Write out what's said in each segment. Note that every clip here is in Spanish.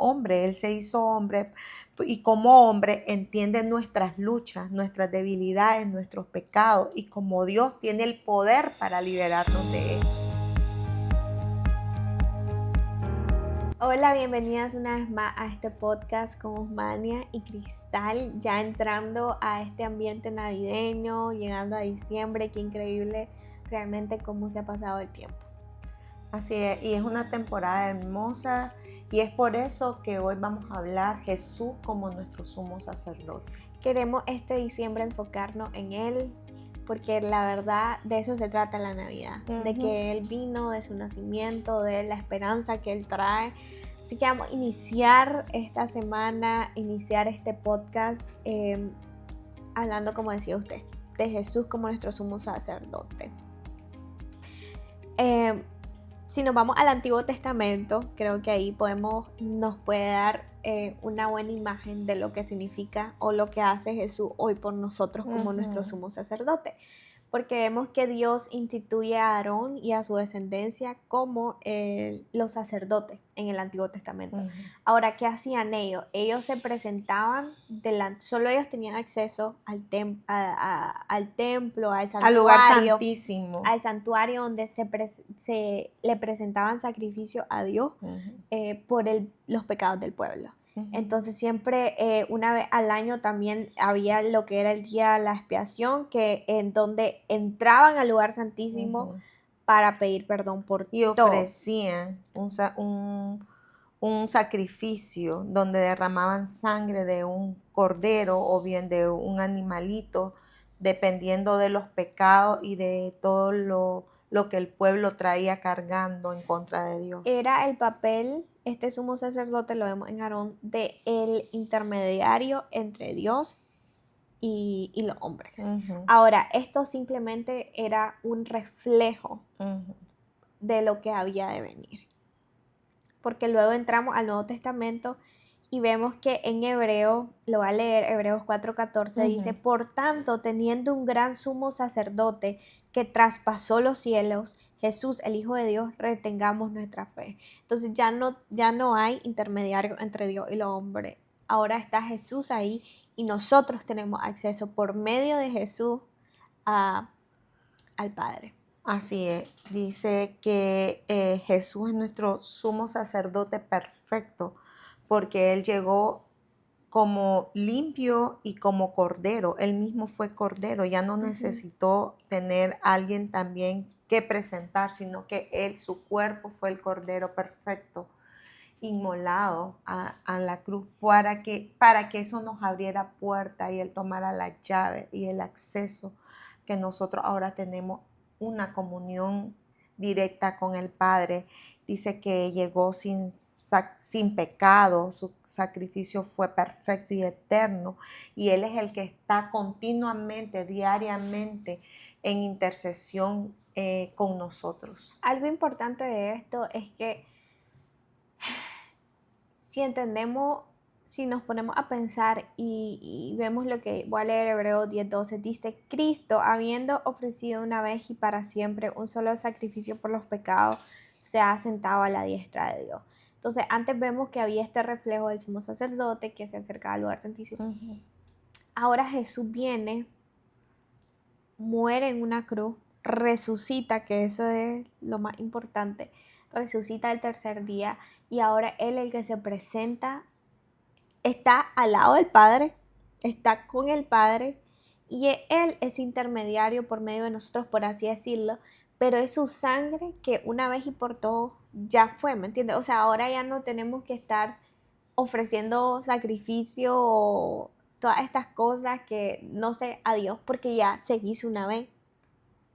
hombre, Él se hizo hombre y como hombre entiende nuestras luchas, nuestras debilidades, nuestros pecados y como Dios tiene el poder para liberarnos de ellos. Hola, bienvenidas una vez más a este podcast con Osmania y Cristal, ya entrando a este ambiente navideño, llegando a diciembre. Qué increíble realmente cómo se ha pasado el tiempo. Así es, y es una temporada hermosa y es por eso que hoy vamos a hablar Jesús como nuestro sumo sacerdote. Queremos este diciembre enfocarnos en Él, porque la verdad de eso se trata la Navidad, de que Él vino, de su nacimiento, de la esperanza que Él trae. Así que vamos a iniciar esta semana, iniciar este podcast hablando, como decía usted, de Jesús como nuestro sumo sacerdote. Si nos vamos al Antiguo Testamento, creo que ahí nos puede dar una buena imagen de lo que significa o lo que hace Jesús hoy por nosotros como nuestro sumo sacerdote. Porque vemos que Dios instituye a Aarón y a su descendencia como los sacerdotes en el Antiguo Testamento. Ahora, ¿qué hacían ellos? Ellos se presentaban solo ellos tenían acceso al templo, al santuario. Al lugar santísimo. Al santuario donde se le presentaban sacrificios a Dios por los pecados del pueblo. Entonces siempre una vez al año también había lo que era el día de la expiación, en donde entraban al lugar santísimo para pedir perdón por todo. Y ofrecían un sacrificio donde derramaban sangre de un cordero o bien de un animalito, dependiendo de los pecados y de todo lo que el pueblo traía cargando en contra de Dios. Era el papel, este sumo sacerdote lo vemos en Aarón, de el intermediario entre Dios y los hombres. Ahora, esto simplemente era un reflejo de lo que había de venir. Porque luego entramos al Nuevo Testamento y vemos que en Hebreo, lo va a leer, Hebreos 4:14, dice: por tanto, teniendo un gran sumo sacerdote que traspasó los cielos, Jesús, el Hijo de Dios, retengamos nuestra fe. Entonces ya no hay intermediario entre Dios y los hombres. Ahora está Jesús ahí y nosotros tenemos acceso por medio de Jesús al Padre. Así es, dice que Jesús es nuestro sumo sacerdote perfecto porque Él llegó como limpio y como cordero. Él mismo fue cordero, ya no necesitó tener a alguien también que presentar, sino que Él, su cuerpo fue el cordero perfecto, inmolado a la cruz para que eso nos abriera puerta y Él tomara la llave y el acceso que nosotros ahora tenemos una comunión directa con el Padre. Dice que llegó sin pecado, su sacrificio fue perfecto y eterno, y Él es el que está continuamente, diariamente en intercesión con nosotros. Algo importante de esto es que si nos ponemos a pensar y vemos lo que voy a leer Hebreos 10:12, dice: Cristo, habiendo ofrecido una vez y para siempre un solo sacrificio por los pecados, se ha sentado a la diestra de Dios. Entonces, antes vemos que había este reflejo del sumo sacerdote que se acercaba al lugar santísimo. Ahora Jesús viene, muere en una cruz, resucita, que eso es lo más importante, resucita el tercer día, y ahora Él, el que se presenta, está al lado del Padre, está con el Padre, y Él es intermediario por medio de nosotros, por así decirlo, pero es su sangre que una vez y por todo ya fue, ¿me entiendes? O sea, ahora ya no tenemos que estar ofreciendo sacrificio o todas estas cosas que no sé a Dios, porque ya se hizo una vez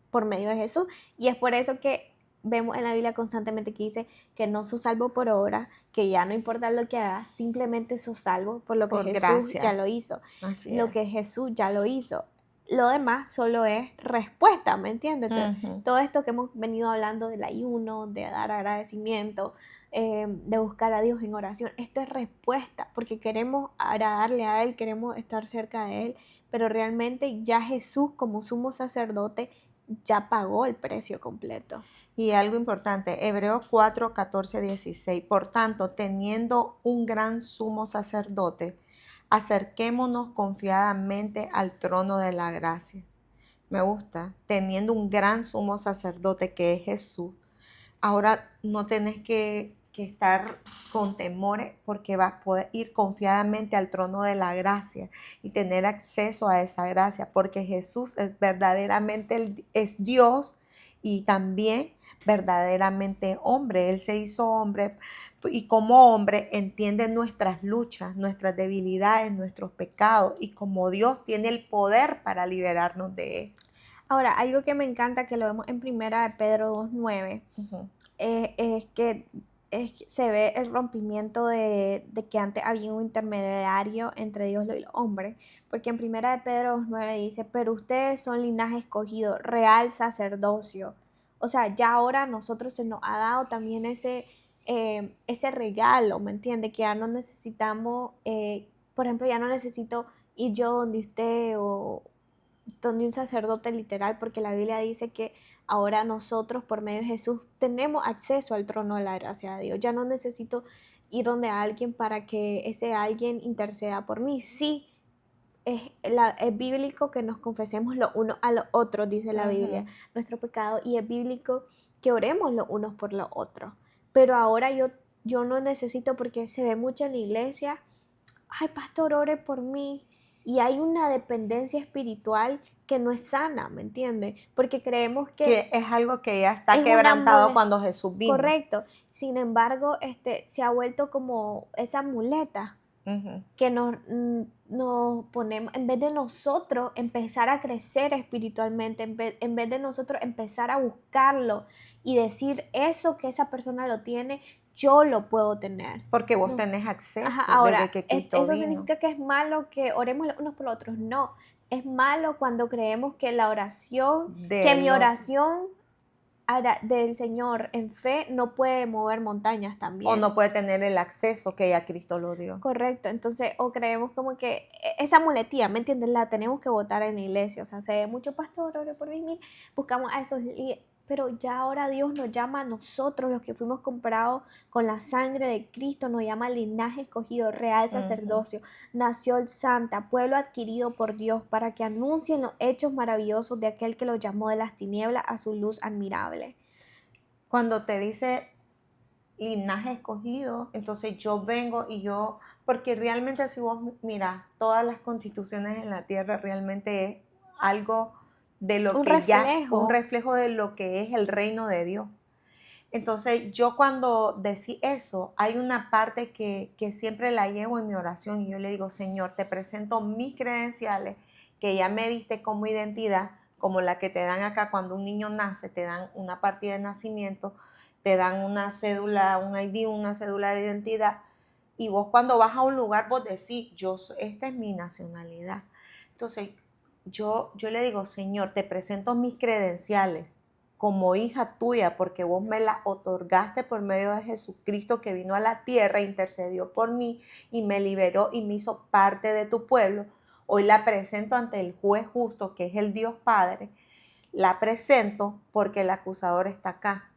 por medio de Jesús, y es por eso que vemos en la Biblia constantemente que dice que no sos salvo por obra, que ya no importa lo que hagas, simplemente sos salvo por lo que Jesús gracia. Ya lo hizo. Así lo que Jesús ya lo hizo. Lo demás solo es respuesta, ¿me entiendes? Todo esto que hemos venido hablando del ayuno, de dar agradecimiento, de buscar a Dios en oración, esto es respuesta, porque queremos agradarle a Él, queremos estar cerca de Él, pero realmente ya Jesús como sumo sacerdote ya pagó el precio completo. Y algo importante, Hebreos 4, 14, 16. Por tanto, teniendo un gran sumo sacerdote, acerquémonos confiadamente al trono de la gracia. Me gusta, teniendo un gran sumo sacerdote que es Jesús. Ahora no tenés que estar con temores porque vas a poder ir confiadamente al trono de la gracia y tener acceso a esa gracia porque Jesús es verdaderamente es Dios y también verdaderamente hombre. Él se hizo hombre y como hombre entiende nuestras luchas, nuestras debilidades, nuestros pecados y como Dios tiene el poder para liberarnos de él. Ahora, algo que me encanta que lo vemos en primera de Pedro 2:9 es que se ve el rompimiento de que antes había un intermediario entre Dios y el hombre, porque en primera de Pedro 2:9 dice, pero ustedes son linaje escogido, real sacerdocio. O sea, ya ahora a nosotros se nos ha dado también ese regalo, ¿me entiende? Que ya no necesitamos, por ejemplo, ya no necesito ir yo donde usted o donde un sacerdote literal, porque la Biblia dice que ahora nosotros por medio de Jesús tenemos acceso al trono de la gracia de Dios. Ya no necesito ir donde alguien para que ese alguien interceda por mí. Sí, es bíblico que nos confesemos los unos a los otros, dice la Biblia, nuestro pecado, y es bíblico que oremos los unos por los otros. Pero ahora yo no necesito, porque se ve mucho en la iglesia, ay, pastor, ore por mí. Y hay una dependencia espiritual que no es sana, ¿me entiendes? Porque creemos Que es algo que ya está es quebrantado cuando Jesús vino. correcto. Sin embargo, se ha vuelto como esa muleta que nos ponemos, en vez de nosotros empezar a crecer espiritualmente, en vez de nosotros empezar a buscarlo y decir eso que esa persona lo tiene, yo lo puedo tener. Porque vos No. tenés acceso Ajá, ahora, desde que Cristo ¿eso vino. significa que es malo que oremos los unos por los otros? No, es malo cuando creemos que la oración, que mi oración del Señor en fe no puede mover montañas también. O no puede tener el acceso que ya Cristo lo dio. Correcto, entonces, o creemos como que esa muletilla, ¿me entiendes? La tenemos que votar en la iglesia, o sea, se ve mucho pastor, ore por mí, buscamos a esos, pero ya ahora Dios nos llama a nosotros, los que fuimos comprados con la sangre de Cristo, nos llama linaje escogido, real sacerdocio, nación santa, pueblo adquirido por Dios, para que anuncien los hechos maravillosos de aquel que los llamó de las tinieblas a su luz admirable. Cuando te dice linaje escogido, entonces yo vengo y yo, porque realmente si vos miras todas las constituciones en la tierra, realmente es algo de lo que ya, un reflejo de lo que es el reino de Dios. Entonces yo cuando decís eso, hay una parte que siempre la llevo en mi oración y yo le digo, Señor, te presento mis credenciales que ya me diste como identidad, como la que te dan acá cuando un niño nace, te dan una partida de nacimiento, te dan una cédula, un ID, una cédula de identidad, y vos cuando vas a un lugar vos decís, esta es mi nacionalidad. Entonces yo le digo, Señor, te presento mis credenciales como hija tuya, porque vos me la otorgaste por medio de Jesucristo que vino a la tierra, intercedió por mí y me liberó y me hizo parte de tu pueblo. Hoy la presento ante el juez justo, que es el Dios Padre. La presento porque el acusador está acá,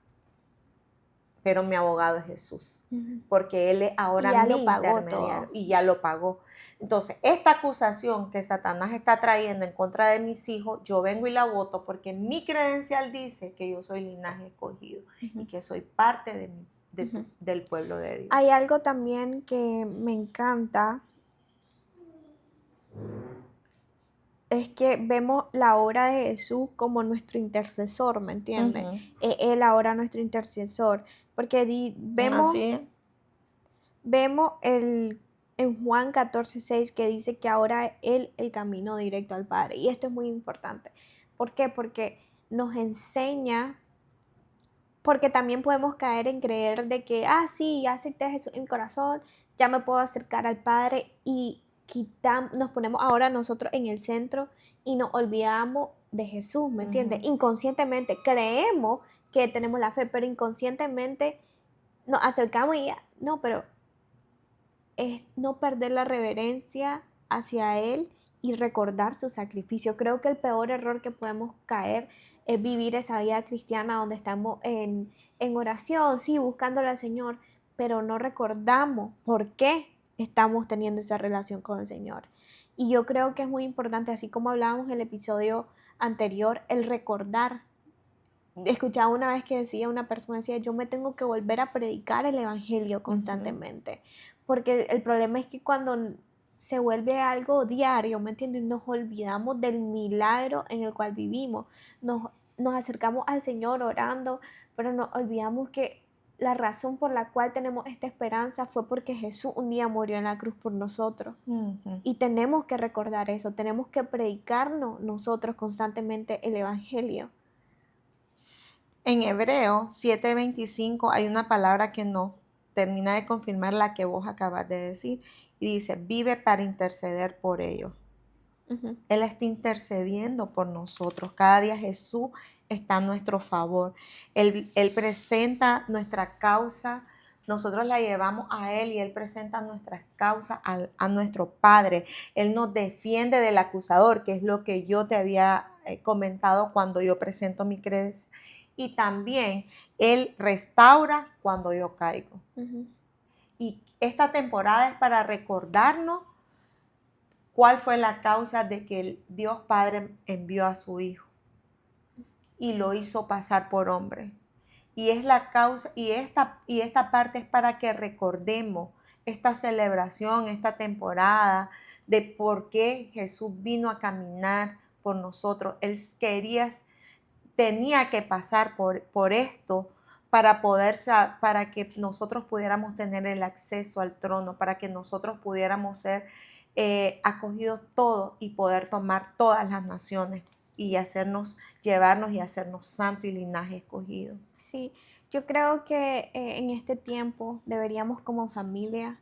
pero mi abogado es Jesús, porque Él es ahora mi intermediario y ya lo pagó. Entonces, esta acusación que Satanás está trayendo en contra de mis hijos, yo vengo y la voto porque mi credencial dice que yo soy linaje escogido y que soy parte del pueblo de Dios. Hay algo también que me encanta, es que vemos la obra de Jesús como nuestro intercesor, ¿me entiendes? Él ahora nuestro intercesor, porque vemos en Juan 14:6 que dice que ahora Él el camino directo al Padre, y esto es muy importante. ¿Por qué? Porque nos enseña, porque también podemos caer en creer de que, sí, ya acepté a Jesús en mi corazón, ya me puedo acercar al Padre, y nos ponemos ahora nosotros en el centro y nos olvidamos de Jesús, ¿me entiendes? Inconscientemente creemos que tenemos la fe, pero inconscientemente nos acercamos y no, pero es no perder la reverencia hacia Él y recordar su sacrificio. Creo que el peor error que podemos caer es vivir esa vida cristiana donde estamos en oración, sí, buscándole al Señor, pero no recordamos por qué estamos teniendo esa relación con el Señor. Y yo creo que es muy importante, así como hablábamos en el episodio anterior, el recordar. Escuchaba una vez que decía una persona, decía, yo me tengo que volver a predicar el evangelio constantemente, porque el problema es que cuando se vuelve algo diario, ¿me entiendes? Nos olvidamos del milagro en el cual vivimos, nos acercamos al Señor orando, pero nos olvidamos que la razón por la cual tenemos esta esperanza fue porque Jesús un día murió en la cruz por nosotros. Ujú. Y tenemos que recordar eso, tenemos que predicarnos nosotros constantemente el evangelio. En Hebreo 7:25 hay una palabra que no termina de confirmar la que vos acabas de decir y dice, vive para interceder por ellos. Ujú. Él está intercediendo por nosotros. Cada día Jesús está a nuestro favor. Él presenta nuestra causa, nosotros la llevamos a Él y Él presenta nuestras causas a nuestro Padre. Él nos defiende del acusador, que es lo que yo te había comentado cuando yo presento mi creencia. Y también Él restaura cuando yo caigo. Ujú. Y esta temporada es para recordarnos cuál fue la causa de que el Dios Padre envió a su Hijo y lo hizo pasar por hombre. Y es la causa, y esta parte es para que recordemos esta celebración, esta temporada de por qué Jesús vino a caminar por nosotros. Él tenía que pasar por esto para que nosotros pudiéramos tener el acceso al trono, para que nosotros pudiéramos ser acogidos todos y poder tomar todas las naciones y llevarnos y hacernos santo y linaje escogido. Sí, yo creo que en este tiempo deberíamos como familia,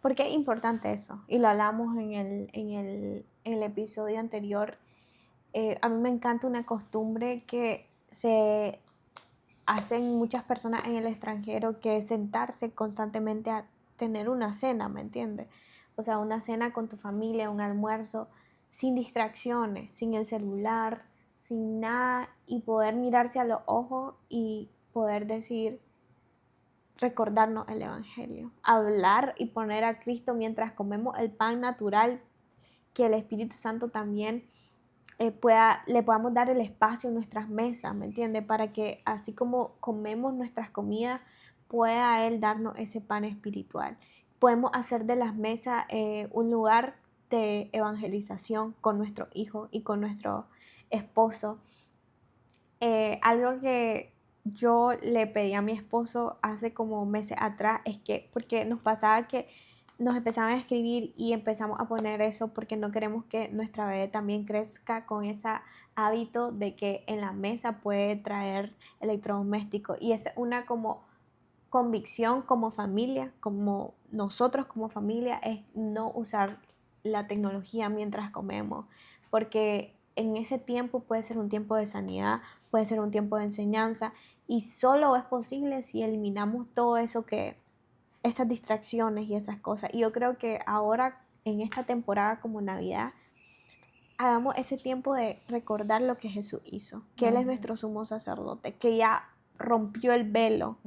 porque es importante eso, y lo hablamos en el episodio anterior, a mí me encanta una costumbre que se hacen muchas personas en el extranjero, que es sentarse constantemente a tener una cena, ¿me entiendes? O sea, una cena con tu familia, un almuerzo, sin distracciones, sin el celular, sin nada, y poder mirarse a los ojos y poder decir, recordarnos el Evangelio, hablar y poner a Cristo mientras comemos el pan natural, que el Espíritu Santo también le podamos dar el espacio en nuestras mesas, ¿me entiendes? Para que así como comemos nuestras comidas, pueda Él darnos ese pan espiritual. Podemos hacer de las mesas un lugar de evangelización con nuestro hijo y con nuestro esposo. Algo que yo le pedí a mi esposo hace como meses atrás es que, porque nos pasaba que nos empezaban a escribir y empezamos a poner eso porque no queremos que nuestra bebé también crezca con ese hábito de que en la mesa puede traer electrodomésticos. Y es una como convicción como familia, como nosotros como familia, es no usar la tecnología mientras comemos, porque en ese tiempo puede ser un tiempo de sanidad, puede ser un tiempo de enseñanza, y solo es posible si eliminamos todo eso esas distracciones y esas cosas. Y yo creo que ahora, en esta temporada como Navidad, hagamos ese tiempo de recordar lo que Jesús hizo, que Él es nuestro sumo sacerdote, que ya rompió el velo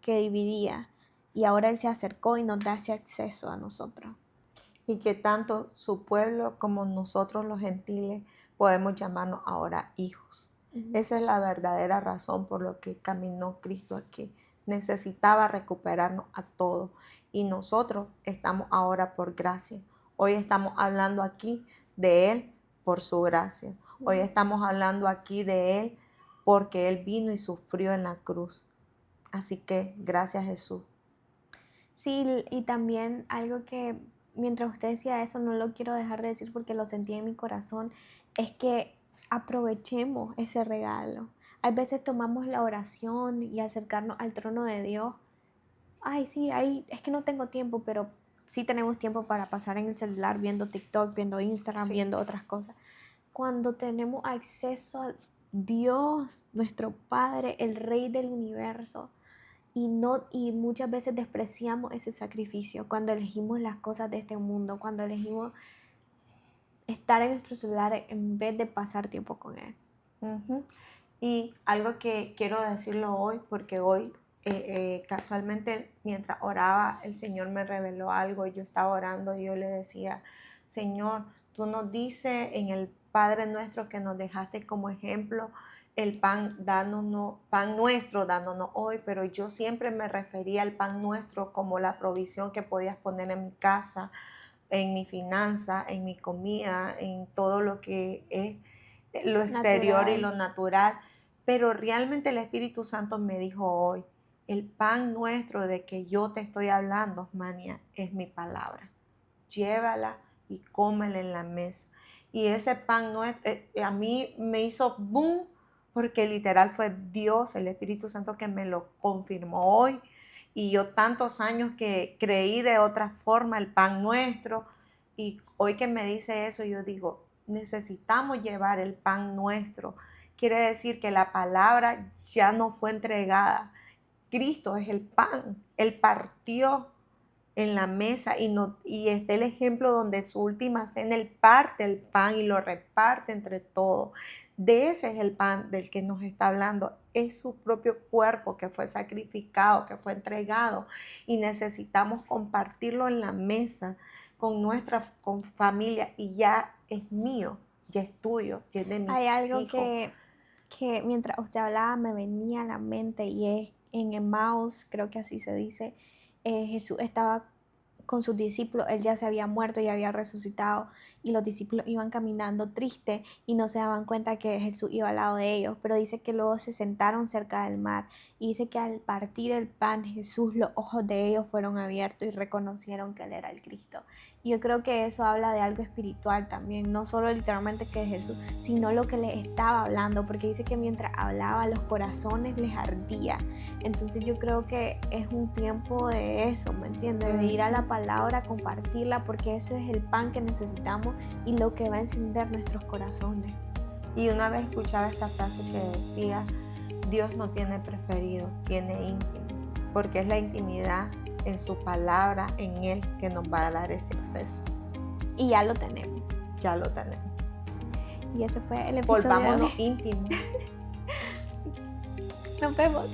que dividía y ahora Él se acercó y nos da ese acceso a nosotros. Y que tanto su pueblo como nosotros los gentiles podemos llamarnos ahora hijos. Esa es la verdadera razón por lo que caminó Cristo aquí. Necesitaba recuperarnos a todos y nosotros estamos ahora por gracia. Hoy estamos hablando aquí de Él por su gracia. Hoy estamos hablando aquí de Él porque Él vino y sufrió en la cruz. Así que gracias Jesús. Sí, y también algo que mientras usted decía eso, no lo quiero dejar de decir porque lo sentí en mi corazón, es que aprovechemos ese regalo. Hay veces tomamos la oración y acercarnos al trono de Dios. Ay, sí, es que no tengo tiempo, pero sí tenemos tiempo para pasar en el celular viendo TikTok, viendo Instagram, Sí. viendo otras cosas. Cuando tenemos acceso a Dios, nuestro Padre, el Rey del universo, y muchas veces despreciamos ese sacrificio cuando elegimos las cosas de este mundo, cuando elegimos estar en nuestro celular en vez de pasar tiempo con Él. Ujú. Y algo que quiero decirlo hoy, porque hoy casualmente mientras oraba el Señor me reveló algo y yo estaba orando y yo le decía, Señor, tú nos dices en el Padre nuestro que nos dejaste como ejemplo el pan, pan nuestro, dándonos hoy, pero yo siempre me refería al pan nuestro como la provisión que podías poner en mi casa, en mi finanza, en mi comida, en todo lo que es lo exterior y Natural. lo natural. Pero realmente el Espíritu Santo me dijo hoy, el pan nuestro de que yo te estoy hablando, Mania, es mi palabra. Llévala y cómela en la mesa. Y ese pan nuestro, a mí me hizo boom, porque literal fue Dios, el Espíritu Santo, que me lo confirmó hoy. Y yo tantos años que creí de otra forma el pan nuestro. Y hoy que me dice eso, yo digo, necesitamos llevar el pan nuestro. Quiere decir que la palabra ya no fue entregada. Cristo es el pan. Él partió en la mesa y está el ejemplo donde su última cena él parte el pan y lo reparte entre todos. De ese es el pan del que nos está hablando. Es su propio cuerpo que fue sacrificado, que fue entregado y necesitamos compartirlo en la mesa con nuestra familia y ya es mío, ya es tuyo, ya es de Hay mis algo hijos. que mientras usted hablaba me venía a la mente y es en Emmaus, creo que así se dice, Jesús estaba con sus discípulos, él ya se había muerto y había resucitado y los discípulos iban caminando tristes y no se daban cuenta que Jesús iba al lado de ellos, pero dice que luego se sentaron cerca del mar y dice que al partir el pan Jesús, los ojos de ellos fueron abiertos y reconocieron que él era el Cristo. Y yo creo que eso habla de algo espiritual también, no solo literalmente que es Jesús, sino lo que les estaba hablando, porque dice que mientras hablaba los corazones les ardía. Entonces yo creo que es un tiempo de eso, ¿me entiendes? De ir a la palabra, compartirla, porque eso es el pan que necesitamos y lo que va a encender nuestros corazones. Y una vez escuchaba esta frase que decía, Dios no tiene preferido, tiene íntimo, porque es la intimidad en su palabra, en Él, que nos va a dar ese acceso. Y ya lo tenemos. Ya lo tenemos. Y ese fue el episodio. Volvámonos íntimos. Nos vemos.